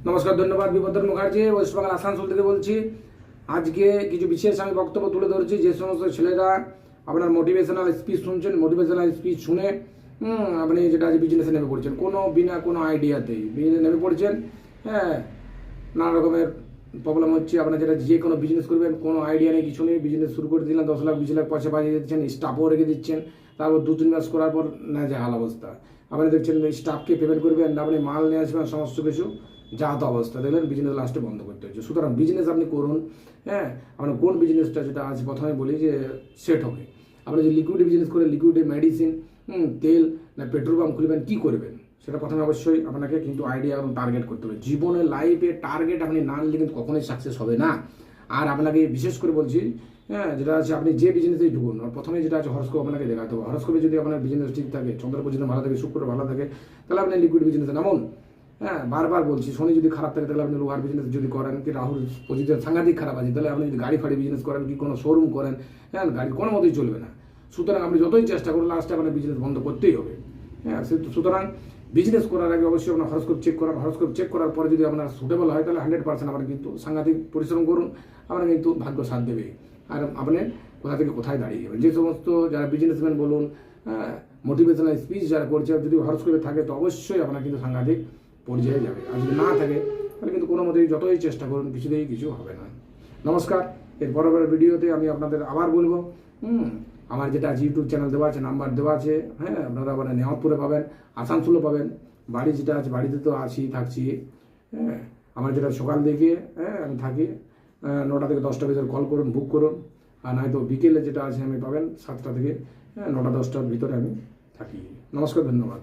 নমস্কার, ধন্যবাদ। বিপদন মুখার্জি, ওয়েস্ট বেঙ্গল আসানসোল থেকে বলছি। আজকে কিছু বিশেষ আমি বক্তব্য তুলে ধরছি। যে সমস্ত ছেলেরা আপনার মোটিভেশনাল স্পিচ শুনছেন, মোটিভেশনাল স্পিচ শুনে আপনি যেটা আজ বিজনেসে নেমে পড়ছেন, বিনা কোনো আইডিয়াতেই বিজনেসে নেমে পড়ছেন। হ্যাঁ, নানা রকমের প্রবলেম হচ্ছে। আপনার যেটা যে কোনো বিজনেস করবেন, কোনো আইডিয়া নেই, কিছু নেই, বিজনেস শুরু করে দিলেন, 10 লাখ 20 লাখ পয়সা বাজিয়ে দিচ্ছেন, স্টাফও রেখে দিচ্ছেন, তারপর 2-3 মাস করার পর না যে হাল অবস্থা। আপনি দেখছেন স্টাফকে পেমেন্ট করবেন, আপনি মাল নিয়ে আসবেন, সমস্ত কিছু যা তো অবস্থা, দেখলেন বিজনেস লাস্টে বন্ধ করতে হচ্ছে। সুতরাং বিজনেস আপনি করুন। হ্যাঁ, আপনার কোন বিজনেসটা, যেটা আজ প্রথমে বলি যে সেট হবে। আপনি যদি লিকুইড বিজনেস করেন, লিকুইডে মেডিসিন, তেল না পেট্রোল পাম্প খুলবেন, কী করবেন সেটা প্রথমে অবশ্যই আপনাকে কিন্তু আইডিয়া এবং টার্গেট করতে হবে। জীবনে লাইফে টার্গেট আপনি না নিলে কিন্তু কখনোই সাকসেস হবে না। আর আপনাকে বিশেষ করে বলছি, হ্যাঁ, যেটা আছে আপনি যে বিজনেসেই ঢুকুন, প্রথমে যেটা আছে হরস্কোপ আপনাকে দেখাতে হবে। হরস্কোপে যদি আপনার বিজনেস ঠিক থাকে, চন্দ্র পজিশন ভালো থাকে, শুক্র ভালো থাকে, তাহলে আপনি লিকুইড বিজনেসে নামুন। হ্যাঁ, বারবার বলছি, শনি যদি খারাপ থাকে তাহলে আপনি লোহার বিজনেস যদি করেন, কি রাহুল পজিশন সাংঘাতিক খারাপ আছে, তাহলে আপনি যদি গাড়ি ফাড়ি বিজনেস করেন, কি কোনো শোরুম করেন, হ্যাঁ, গাড়ি কোনো মতেই চলবে না। সুতরাং আপনি যতই চেষ্টা করুন, লাস্টে আপনার বিজনেস বন্ধ করতেই হবে। হ্যাঁ, সুতরাং বিজনেস করার আগে অবশ্যই আপনার হরস্কোপ চেক করার, হরস্কোপ চেক করার পরে যদি আপনার সুটেবল হয়, তাহলে 100% আপনার কিন্তু সাংঘাতিক পরিশ্রম করুন, আপনার কিন্তু ভাগ্য সাথ দেবে। আর আপনি কোথা থেকে কোথায় দাঁড়িয়ে যাবেন। যে সমস্ত যারা বিজনেসম্যান বলুন, মোটিভেশনাল স্পিচ যারা করছে, যদি হরস্কোপে থাকে তো অবশ্যই আপনার কিন্তু সাংঘাতিক পর্যায়ে যাবে। আর যদি না থাকে তাহলে কিন্তু কোনো মতেই যতই চেষ্টা করুন, কিছুতেই কিছু হবে না। নমস্কার। এর পরের ভিডিওতে আমি আপনাদের আবার বলবো, আমার যেটা আছে ইউটিউব চ্যানেল দেওয়া আছে, নাম্বার দেওয়া আছে। হ্যাঁ, আপনারা মানে নেওয়াতপুরে পাবেন, আসানসোলে পাবেন। বাড়ি যেটা আছে, বাড়িতে তো থাকছি। হ্যাঁ, আমার যেটা সকাল দিকে, হ্যাঁ, আমি থাকি 9টা থেকে 10টা ভিতরে কল করুন, বুক করুন। আর নয়তো বিকেলে যেটা আছে আমি পাবেন 7টা থেকে 9টা 10টার ভিতরে আমি থাকি। নমস্কার, ধন্যবাদ।